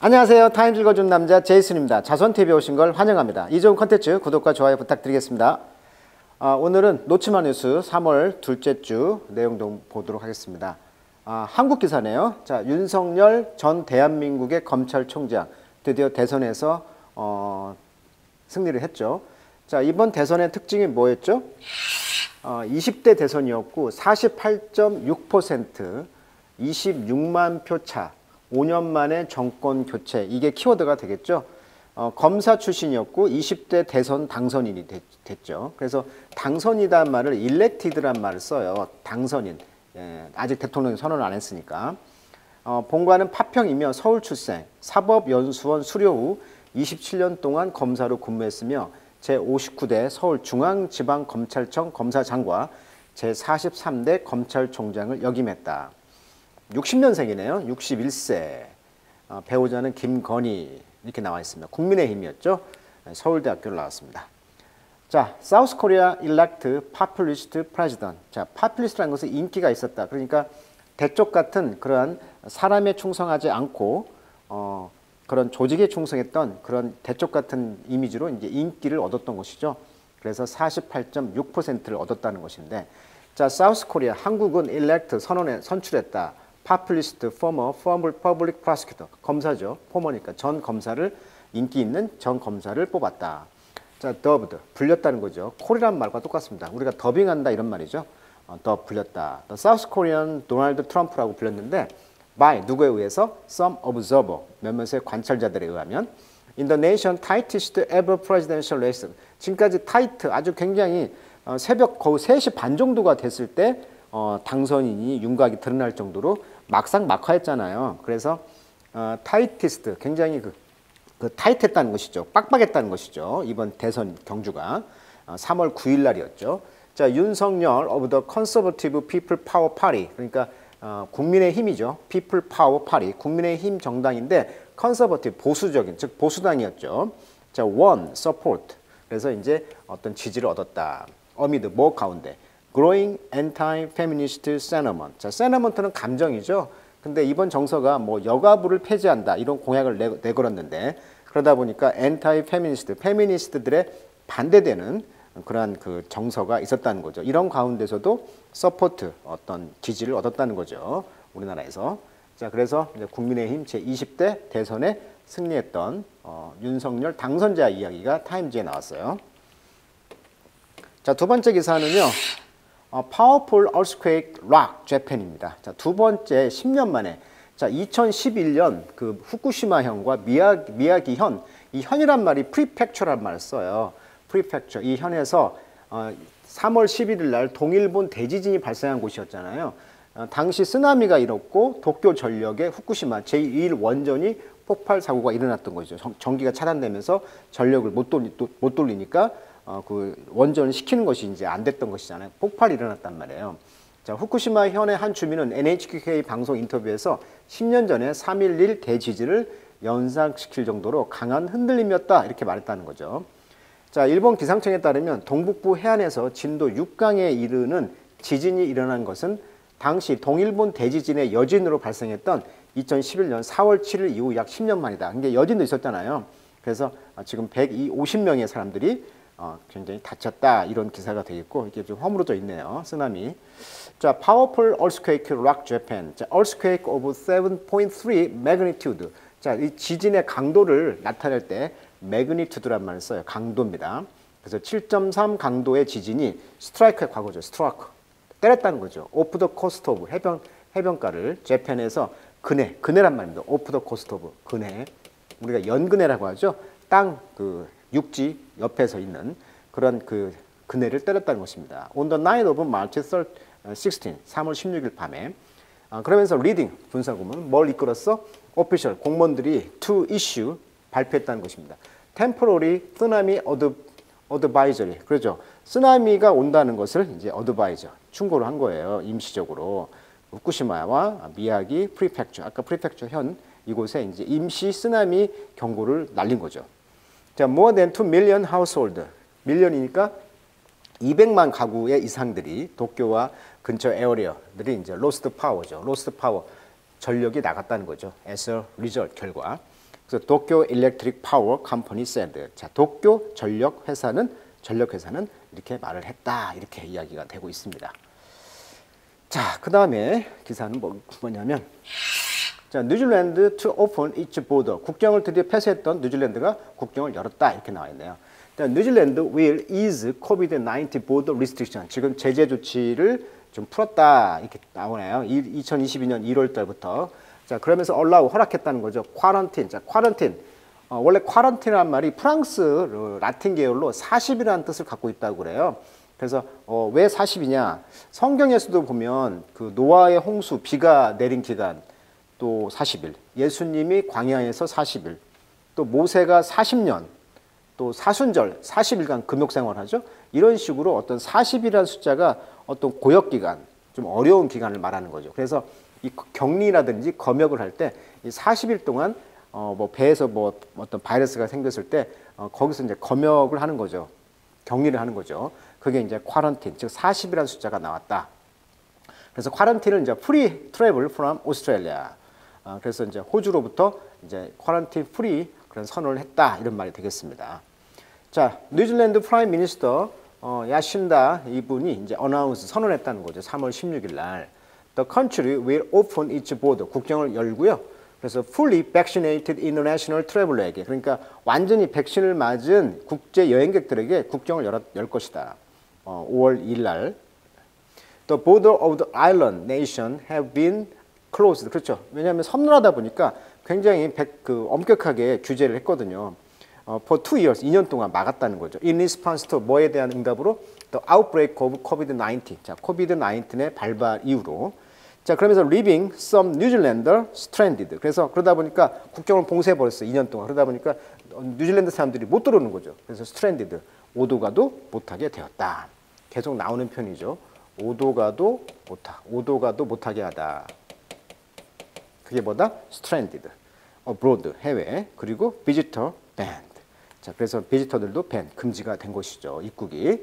안녕하세요. 타임 읽어준 남자 제이슨입니다. 자손TV에 오신 걸 환영합니다. 이 좋은 컨텐츠 구독과 좋아요 부탁드리겠습니다. 오늘은 놓치마 뉴스 3월 둘째 주 내용도 보도록 하겠습니다. 한국 기사네요. 자, 윤석열 전 대한민국의 검찰총장 드디어 대선에서 승리를 했죠. 자, 이번 대선의 특징이 뭐였죠? 20대 대선이었고 48.6%, 26만 표 차, 5년 만에 정권 교체, 이게 키워드가 되겠죠. 검사 출신이었고 20대 대선 당선인이 됐죠. 그래서 당선이란 말을 elected란 말을 써요. 당선인. 아직 대통령이 선언을 안 했으니까. 본관은 파평이며 서울 출생, 사법연수원 수료 후 27년 동안 검사로 근무했으며 제59대 서울중앙지방검찰청 검사장과 제43대 검찰총장을 역임했다. 60년생이네요. 61세. 배우자는 김건희 이렇게 나와 있습니다. 국민의힘이었죠. 서울대학교를 나왔습니다. 자, South Korea elect populist president. 자, populist라는 것은 인기가 있었다. 그러니까 대쪽 같은 그러한 사람에 충성하지 않고 그런 조직에 충성했던 그런 대쪽 같은 이미지로 이제 인기를 얻었던 것이죠. 그래서 48.6%를 얻었다는 것인데, 자, South Korea 한국은 elect 선출했다. populist former public prosecutor 검사죠. former니까 전 검사를 인기 있는 전 검사를 뽑았다. 자, dubbed 불렸다는 거죠. 콜이란 말과 똑같습니다. 우리가 더빙한다 이런 말이죠. 더 불렸다. The South Korean 도널드 트럼프라고 불렸는데 by 누구에 의해서? Some observer 몇몇의 관찰자들에 의하면 in the nation tightest ever presidential race. 지금까지 타이트 아주 굉장히 새벽 거의 3시 반 정도가 됐을 때 당선인이 윤곽이 드러날 정도로 막상막하였잖아요. 그래서 타이티스트 굉장히 그 타이트했다는 것이죠. 빡빡했다는 것이죠. 이번 대선 경주가 3월 9일 날이었죠. 자, 윤석열 of the Conservative People Power Party, 그러니까 국민의힘이죠. People Power Party, 국민의힘 정당인데 컨서버티브 보수적인, 즉 보수당이었죠. 자, won support, 그래서 이제 어떤 지지를 얻었다. amid 뭐 가운데 growing anti-feminist sentiment. 자, sentiment는 감정이죠. 근데 이번 정서가 뭐 여가부를 폐지한다 이런 공약을 내걸었는데, 그러다 보니까 anti-feminist, 페미니스트들의 반대되는 그러한 그 정서가 있었다는 거죠. 이런 가운데서도 서포트, 어떤 지지를 얻었다는 거죠. 우리나라에서. 자, 그래서 이제 국민의힘 제20대 대선에 승리했던 윤석열 당선자 이야기가 타임지에 나왔어요. 자, 두 번째 기사는요. Powerful Earthquake Rock Japan입니다. 자, 두 번째 10년 만에. 자, 2011년 그 후쿠시마현과 미야기현, 이 현이란 말이 프리펙처란 말을 써요. 프리펙처. 이 현에서 3월 11일 날 동일본 대지진이 발생한 곳이었잖아요. 당시 쓰나미가 일었고 도쿄 전력의 후쿠시마 제1 원전이 폭발 사고가 일어났던 거죠. 전기가 차단되면서 전력을 못 돌리니까 그 원전을 시키는 것이 이제 안 됐던 것이잖아요. 폭발이 일어났단 말이에요. 자, 후쿠시마 현의 한 주민은 NHK 방송 인터뷰에서 10년 전에 3.11 대지진을 연상시킬 정도로 강한 흔들림이었다 이렇게 말했다는 거죠. 자, 일본 기상청에 따르면 동북부 해안에서 진도 6강에 이르는 지진이 일어난 것은 당시 동일본 대지진의 여진으로 발생했던 2011년 4월 7일 이후 약 10년 만이다. 이게 여진도 있었잖아요. 그래서 지금 150명의 사람들이 굉장히 다쳤다 이런 기사가 되겠고, 이게 좀 허물어져 있네요. 쓰나미. 자, Powerful Earthquake Rock Japan. 자, Earthquake of 7.3 magnitude. 자, 이 지진의 강도를 나타낼 때 magnitude란 말을 써요. 강도입니다. 그래서 7.3 강도의 지진이 스트라이크의 과거죠. 스트라이크. 때렸다는 거죠. off the coast of 해변가를 재팬에서 그네란 말입니다. off the coast of 그네. 우리가 연그네라고 하죠. 땅 그 육지 옆에서 있는 그런 그 그네를 때렸다는 것입니다. On the night of March 16, 3월 16일 밤에. 그러면서 리딩 분사구문 뭘 이끌었어? 오피셜 공무원들이 to issue 발표했다는 것입니다. Temporary tsunami advisory. 그렇죠. 쓰나미가 온다는 것을 이제 advisor 충고를 한 거예요. 임시적으로 후쿠시마와 미야기 프리펙처, 아까 프리펙처 현 이곳에 이제 임시 쓰나미 경고를 날린 거죠. 자, more than 2 million household. 밀리언이니까 200만 가구의 이상들이 도쿄와 근처 에어리어들이 이제 lost power죠. lost power. 전력이 나갔다는 거죠. as a result 결과. 그래서 도쿄 일렉트릭 파워 컴퍼니 said. 자, 도쿄 전력 회사는 이렇게 말을 했다. 이렇게 이야기가 되고 있습니다. 자, 그다음에 기사는 뭐냐면 자, 뉴질랜드 to open its border. 국경을 드디어 폐쇄했던 뉴질랜드가 국경을 열었다. 이렇게 나와 있네요. 뉴질랜드 will ease COVID-19 border restriction. 지금 제재 조치를 좀 풀었다. 이렇게 나오네요. 2022년 1월 달부터. 자, 그러면서 allow 허락했다는 거죠. quarantine. 자, quarantine. 원래 quarantine란 말이 프랑스 라틴 계열로 40이라는 뜻을 갖고 있다고 그래요. 그래서 왜 40이냐? 성경에서도 보면 그 노아의 홍수 비가 내린 기간 또 40일, 예수님이 광야에서 40일, 또 모세가 40년, 또 사순절 40일간 금욕 생활하죠. 이런 식으로 어떤 40이라는 숫자가 어떤 고역 기간, 좀 어려운 기간을 말하는 거죠. 그래서 이 격리라든지 검역을 할 때 이 40일 동안 뭐 배에서 뭐 어떤 바이러스가 생겼을 때 거기서 이제 검역을 하는 거죠. 격리를 하는 거죠. 그게 이제 쿼런틴, 즉 40이라는 숫자가 나왔다. 그래서 쿼런틴은 이제 free travel from Australia. 그래서 이제 호주로부터 이제 쿼런틴 프리 그런 선언을 했다. 이런 말이 되겠습니다. 자, 뉴질랜드 프라임 미니스터 야신다 이분이 이제 어나운스 선언했다는 거죠. 3월 16일 날. The country will open its border. 국경을 열고요. 그래서 fully vaccinated international traveler에게, 그러니까 완전히 백신을 맞은 국제 여행객들에게 국경을 열 것이다. 5월 2일 날. The border of the island nation have been closed. 그렇죠. 왜냐하면 섬나라다 보니까 굉장히 엄격하게 규제를 했거든요. For 2 years, 2년 동안 막았다는 거죠. In response to 뭐에 대한 응답으로? The outbreak of COVID-19. 자, COVID-19의 발발 이후로. 자, 그러면서 leaving some New Zealander stranded. 그래서 그러다 보니까 국경을 봉쇄해버렸어요. 2년 동안. 그러다 보니까 뉴질랜드 사람들이 못 들어오는 거죠. 그래서 stranded. 오도가도 못하게 되었다. 계속 나오는 편이죠. 오도가도 못하게 하다. 그게 뭐다? stranded. abroad, 해외. 그리고 visitor banned. 자, 그래서 비지터들도 금지가 된 것이죠. 입국이.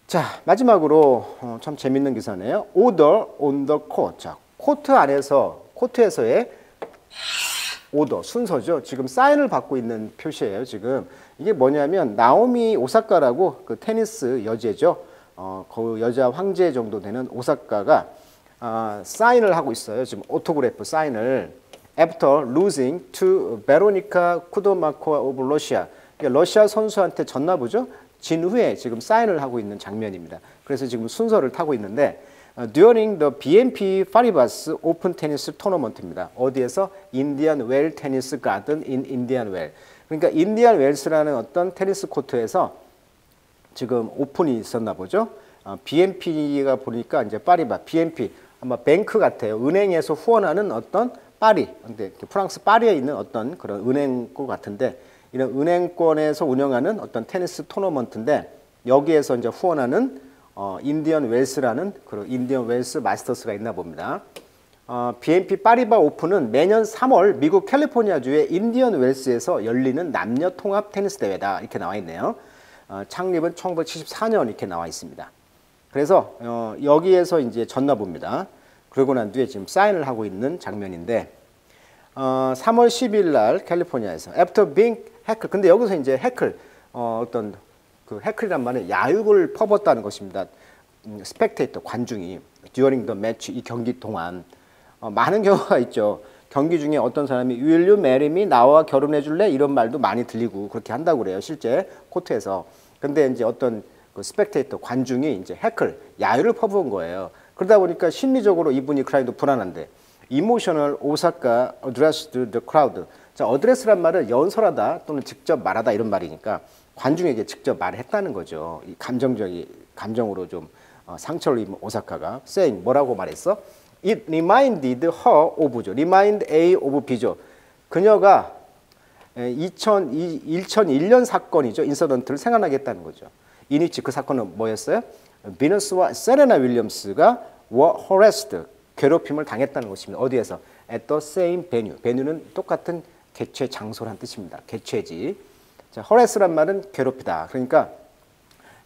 자, 마지막으로 참 재밌는 기사네요. Order on the court. 자, 코트에서의 오더, 순서죠. 지금 사인을 받고 있는 표시예요. 지금 이게 뭐냐면 나오미 오사카라고 그 테니스 여제죠. 그 여자 황제 정도 되는 오사카가 사인을 하고 있어요. 지금 오토그래프 사인을. After losing to Veronika Kudermakova of Russia. 그러니까 러시아 선수한테 졌나 보죠. 진 후에 지금 사인을 하고 있는 장면입니다. 그래서 지금 순서를 타고 있는데 during the BNP Paribas Open Tennis Tournament입니다. 어디에서? 인디안 웰 테니스 가든 in 인디안 웰. 그러니까 인디안 웰스라는 어떤 테니스 코트에서 지금 오픈이 있었나 보죠. BNP가 보니까 이제 파리바, BNP 아마 뱅크 같아요. 은행에서 후원하는 어떤 파리, 근데 프랑스 파리에 있는 어떤 그런 은행권 같은데 이런 은행권에서 운영하는 어떤 테니스 토너먼트인데 여기에서 이제 후원하는 인디언 웰스라는 그런 인디언 웰스 마스터스가 있나 봅니다. BNP 파리바 오픈은 매년 3월 미국 캘리포니아주의 인디언 웰스에서 열리는 남녀 통합 테니스 대회다. 이렇게 나와 있네요. 창립은 1974년 이렇게 나와 있습니다. 그래서 여기에서 이제 졌나 봅니다. 그러고 난 뒤에 지금 사인을 하고 있는 장면인데 3월 10일 날 캘리포니아에서 After being heckle. 근데 여기서 이제 heckle 어떤 그 heckle이란 말은 야육을 퍼붓다는 것입니다. 스펙테이터 관중이 during the match 이 경기 동안 많은 경우가 있죠. 경기 중에 어떤 사람이 Will you marry me? 나와 결혼해 줄래? 이런 말도 많이 들리고 그렇게 한다고 그래요. 실제 코트에서. 근데 이제 어떤 그 스펙테이터 관중이 이제 heckle 야유를 퍼부은 거예요. 그러다 보니까 심리적으로 이분이 크라이도 불안한데 Emotional Osaka addressed the crowd. 자, address란 말은 연설하다 또는 직접 말하다 이런 말이니까 관중에게 직접 말을 했다는 거죠. 이 감정으로 좀 상처를 입은 오사카가 saying 뭐라고 말했어? It reminded her of죠. remind A of B죠. 그녀가 2001년 사건이죠. 인서던트를 생각나게 했다는 거죠. 이니치 그 사건은 뭐였어요? 비너스와 세레나 윌리엄스가 were harassed. 괴롭힘을 당했다는 것입니다. 어디에서? At the same venue. venue는 똑같은 개최 장소란 뜻입니다. 개최지. 자, harass란 말은 괴롭히다. 그러니까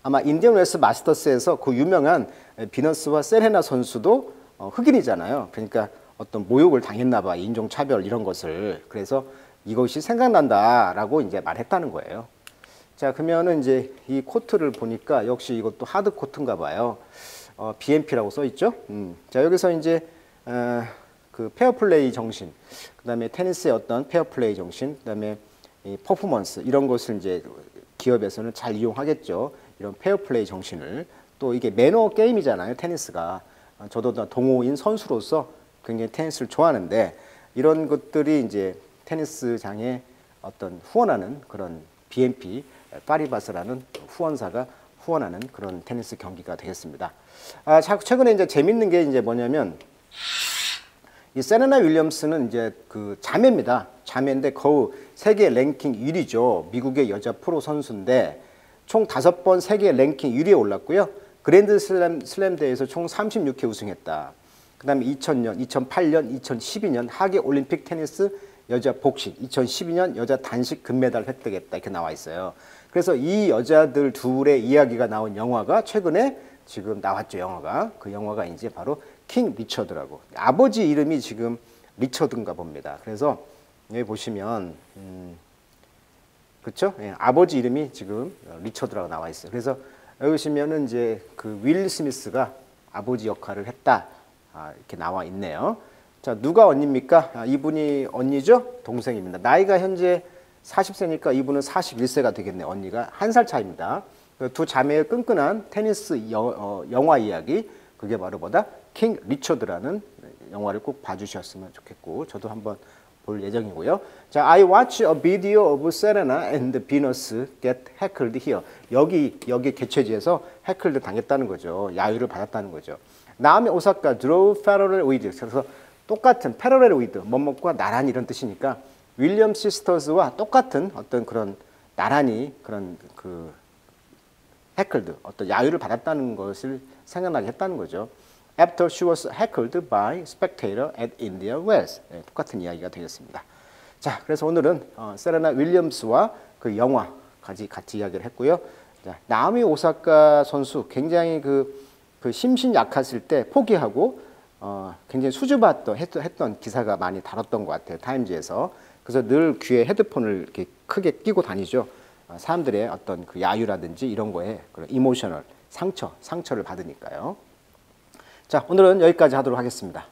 아마 인디언 웰스 마스터스에서 그 유명한 비너스와 세레나 선수도 흑인이잖아요. 그러니까 어떤 모욕을 당했나 봐. 인종차별 이런 것을. 그래서 이것이 생각난다라고 이제 말했다는 거예요. 자, 그러면은 이제 이 코트를 보니까 역시 이것도 하드 코트인가 봐요. BMP라고 써 있죠. 자, 여기서 이제 그 페어플레이 정신, 그다음에 테니스의 어떤 페어플레이 정신, 그다음에 이 퍼포먼스 이런 것을 이제 기업에서는 잘 이용하겠죠. 이런 페어플레이 정신을. 또 이게 매너 게임이잖아요, 테니스가. 저도 동호인 선수로서 굉장히 테니스를 좋아하는데 이런 것들이 이제 테니스장에 어떤 후원하는 그런 BNP 파리바스라는 후원사가 후원하는 그런 테니스 경기가 되겠습니다. 최근에 이제 재밌는 게 이제 뭐냐면 이 세레나 윌리엄스는 이제 그 자매입니다. 자매인데 거의 세계 랭킹 1위죠. 미국의 여자 프로 선수인데 총 5번 세계 랭킹 1위에 올랐고요. 그랜드 슬램 대회에서 총 36회 우승했다. 그다음에 2000년, 2008년, 2012년 하계 올림픽 테니스 여자 복식, 2012년 여자 단식 금메달 획득했다. 이렇게 나와 있어요. 그래서 이 여자들 둘의 이야기가 나온 영화가 최근에 지금 나왔죠. 영화가. 그 영화가 이제 바로 킹 리처드라고. 아버지 이름이 지금 리처드인가 봅니다. 그래서 여기 보시면 그렇죠? 예, 아버지 이름이 지금 리처드라고 나와 있어요. 그래서 여기 보시면은 이제 그 윌 스미스가 아버지 역할을 했다. 이렇게 나와 있네요. 자, 누가 언니입니까? 이분이 언니죠? 동생입니다. 나이가 현재 40세니까 이분은 41세가 되겠네요. 언니가 1살 차이입니다. 두 자매의 끈끈한 테니스 영화 이야기, 그게 바로 뭐다? 킹 리처드라는 영화를 꼭 봐주셨으면 좋겠고 저도 한번 볼 예정이고요. 자, I watch a video of Serena and Venus get heckled here. 여기 개최지에서 해클드 당했다는 거죠. 야유를 받았다는 거죠. 나오미 오사카 drove parallel with. 그래서 똑같은 parallel with, 뭐뭐과 나란히 이런 뜻이니까 윌리엄 시스터즈와 똑같은 어떤 그런 나란히 그런 그 해클드, 어떤 야유를 받았다는 것을 생각나게 했다는 거죠. After she was heckled by spectator at India Wells. 네, 똑같은 이야기가 되겠습니다. 자, 그래서 오늘은 세레나 윌리엄스와 그 영화까지 같이 이야기를 했고요. 자, 나오미 오사카 선수 굉장히 그 심신 약했을 때 포기하고 굉장히 수줍었던 기사가 많이 다뤘던 것 같아요. 타임즈에서. 그래서 늘 귀에 헤드폰을 이렇게 크게 끼고 다니죠. 사람들의 어떤 그 야유라든지 이런 거에 그런 이모셔널 상처를 받으니까요. 자, 오늘은 여기까지 하도록 하겠습니다.